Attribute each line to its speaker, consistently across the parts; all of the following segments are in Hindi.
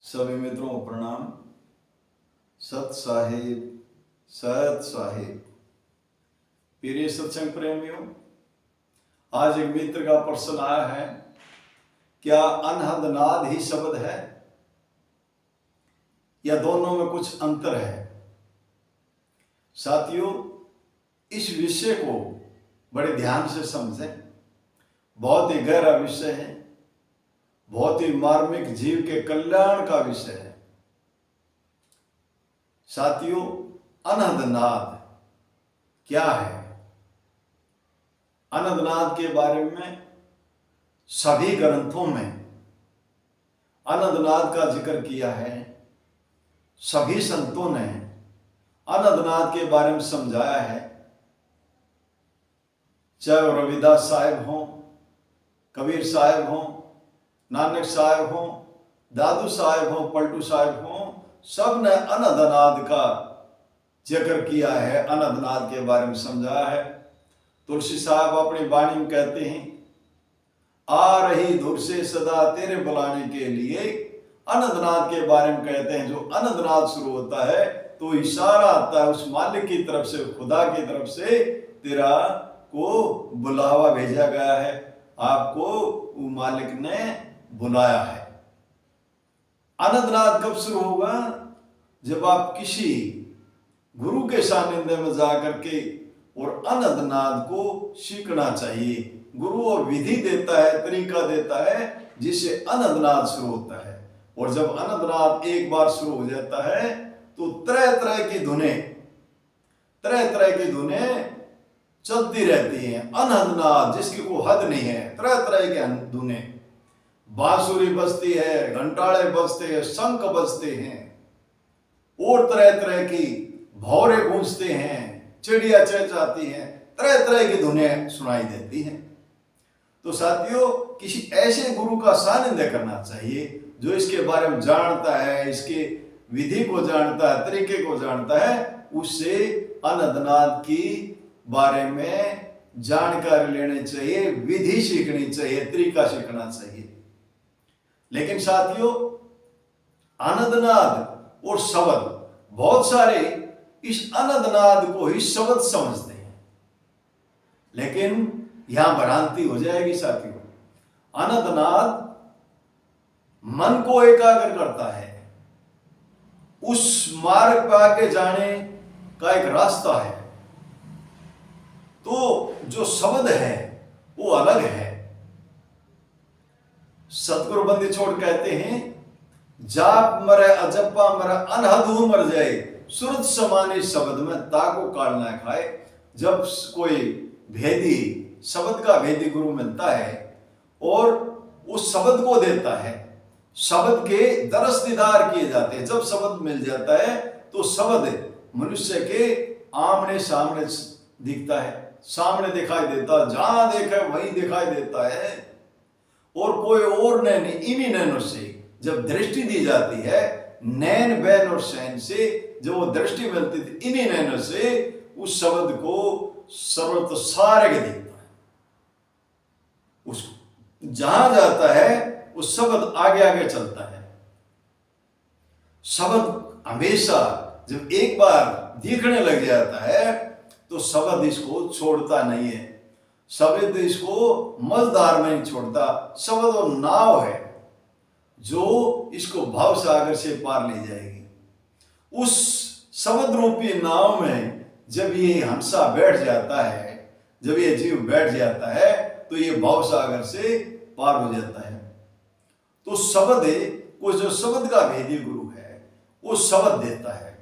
Speaker 1: सभी मित्रों को प्रणाम। सत साहिब, सत साहिब। प्रिय सत्संग प्रेमियों, आज एक मित्र का प्रश्न आया है, क्या अनहद नाद ही शब्द है या दोनों में कुछ अंतर है? साथियों, इस विषय को बड़े ध्यान से समझें। बहुत ही गहरा विषय है, बहुत ही मार्मिक जीव के कल्याण का विषय है। साथियों, अनहद नाद क्या है? अनहद नाद के बारे में सभी ग्रंथों में अनहद नाद का जिक्र किया है। सभी संतों ने अनहद नाद के बारे में समझाया है, चाहे वो रविदास साहिब हों, कबीर साहिब हों, नानक साहिब हों, दादू साहिब हों, पलटू साहिब हों, सब ने अनहद नाद का जिक्र किया है, अनहद नाद के बारे में समझाया है। तुलसी साहब अपनी वाणी में कहते हैं, आ रही धुर से सदा तेरे बुलाने के लिए। अनहद नाद के बारे में कहते हैं, जो अनहद नाद शुरू होता है तो इशारा आता है उस मालिक की तरफ से, खुदा की तरफ से, तेरा को बुलावा भेजा गया है, आपको वो मालिक ने बुलाया है। अनहद नाद कब शुरू होगा? जब आप किसी गुरु के सानिध्य में जाकर के और अनहद नाद को सीखना चाहिए। गुरु और विधि देता है, तरीका देता है, जिससे अनहद नाद शुरू होता है। और जब अनहद नाद एक बार शुरू हो जाता है तो तरह तरह की धुनें चलती रहती हैं। अनहद नाद जिसकी कोई हद नहीं है, तरह तरह के धुनें, बांसुरी बजती है, घंटाड़े बजते हैं, शंख बजते हैं, और तरह तरह की भौरे गूंजते हैं, चिड़िया चहचहाती हैं, तरह तरह की धुनें सुनाई देती हैं। तो साथियों, किसी ऐसे गुरु का सानिध्य करना चाहिए जो इसके बारे में जानता है, इसके विधि को जानता है, तरीके को जानता है। उससे अनहद नाद की बारे में जानकारी लेनी चाहिए, विधि सीखनी चाहिए, तरीका सीखना चाहिए। लेकिन साथियों, अनहद नाद और शब्द, बहुत सारे इस अनहद नाद को ही शब्द समझते हैं, लेकिन यहां भ्रांति हो जाएगी साथियों। अनहद नाद मन को एकाग्र करता है, उस मार्ग पर आगे जाने का एक रास्ता है। तो जो शब्द है वो अलग है। सतगुरु बंदी छोड़ कहते हैं, जाप मरे अजप्पा मरे अनहदू मर जाए, सुरत समाने शब्द में ताको काल ना खाए। जब कोई भेदी, शब्द का भेदी गुरु मिलता है और उस शब्द को देता है, शब्द के दरस दीदार किए जाते हैं। जब शब्द मिल जाता है तो शब्द मनुष्य के आमने सामने दिखता है, सामने दिखाई देता, जहां देखे वहीं दिखाई देता है। और कोई और नैन, इन्हीं नैनों से जब दृष्टि दी जाती है, नैन बैन और सैन से जो वो दृष्टि मिलती थी, इन्हीं नैनों से उस शब्द को सर्वत्र सारे के दिखता है। उसको जहां जाता है उस शब्द आगे आगे चलता है। शब्द हमेशा जब एक बार दिखने लग जाता है तो शब्द इसको छोड़ता नहीं है, शब्द इसको मझधार में नहीं छोड़ता। शब्द और नाव है जो इसको भाव सागर से पार ले जाएगी। उस शब्द रूपी नाव में जब ये हंसा बैठ जाता है, जब ये जीव बैठ जाता है, तो ये भाव सागर से पार हो जाता है। तो शब्द को, जो शब्द का भेदी गुरु है, वो शब्द देता है।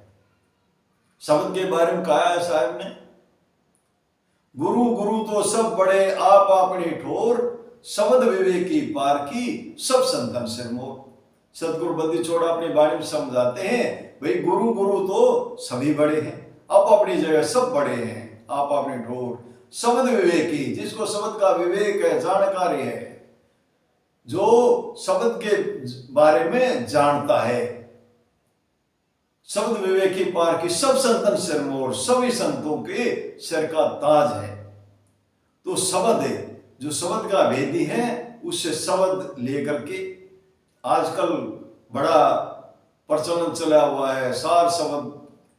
Speaker 1: शब्द के बारे में कहा है साहब ने, गुरु गुरु तो सब बड़े, आप अपनी ठोर, शब्द विवेकी पार की, सब संतन सिरमोर। सतगुरु बंदी छोड़ अपनी वाणी में समझाते हैं, भाई गुरु गुरु तो सभी बड़े हैं, आप अपनी जगह सब बड़े हैं, आप अपनी ठोर, शब्द विवेकी, जिसको शब्द का विवेक है, जानकारी है, जो शब्द के बारे में जानता है, शब्द विवेकी पार की, सब संतन सिरमोर, सभी संतों के सिर का ताज है। तो शब्द जो शब्द का भेदी है, उससे शब्द लेकर के आजकल बड़ा प्रचलन चला हुआ है, सार शब्द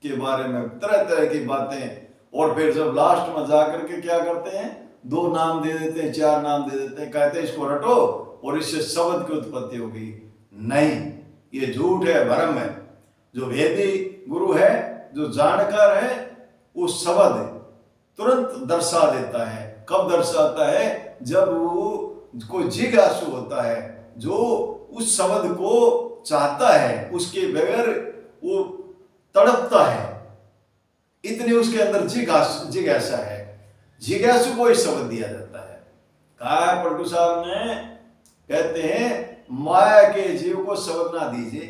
Speaker 1: के बारे में तरह तरह की बातें। और फिर जब लास्ट में जाकर के क्या करते हैं, 2 नाम दे देते हैं, 4 नाम दे देते हैं, कहते हैं इसको रटो और इससे शब्द की उत्पत्ति होगी। नहीं, ये झूठ है, भ्रम है। जो वेदी गुरु है, जो जानकार है, वो शब्द तुरंत दर्शा देता है। कब दर्शाता है? जब वो कोई जिज्ञासु होता है, जो उस शब्द को चाहता है, उसके बगैर वो तड़पता है, इतनी उसके अंदर जिज्ञासा है। जिज्ञासु को ही शब्द दिया जाता है। कहा है प्रभु साहब ने, कहते हैं माया के जीव को शब्द ना दीजिए,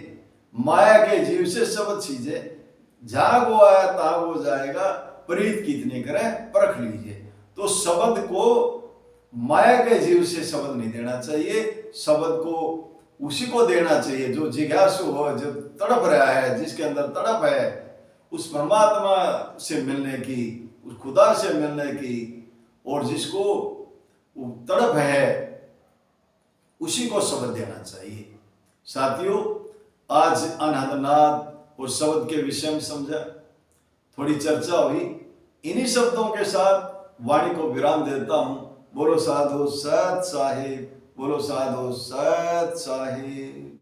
Speaker 1: माया के जीव से शब्द छीजे, जहां वो आया तहां वो जाएगा, प्रीत कितने करे परख लीजिए। तो शब्द को माया के जीव से शब्द नहीं देना चाहिए, शब्द को उसी को देना चाहिए जो जिज्ञासु हो, जो तड़प रहा है, जिसके अंदर तड़प है उस परमात्मा से मिलने की, उस खुदा से मिलने की, और जिसको तड़प है उसी को शब्द देना चाहिए। साथियों, आज अनहदनाद और शब्द के विषय में समझा, थोड़ी चर्चा हुई। इन्हीं शब्दों के साथ वाणी को विराम देता हूं। बोलो साधु सत साहिब, बोलो साधु सत साहिब।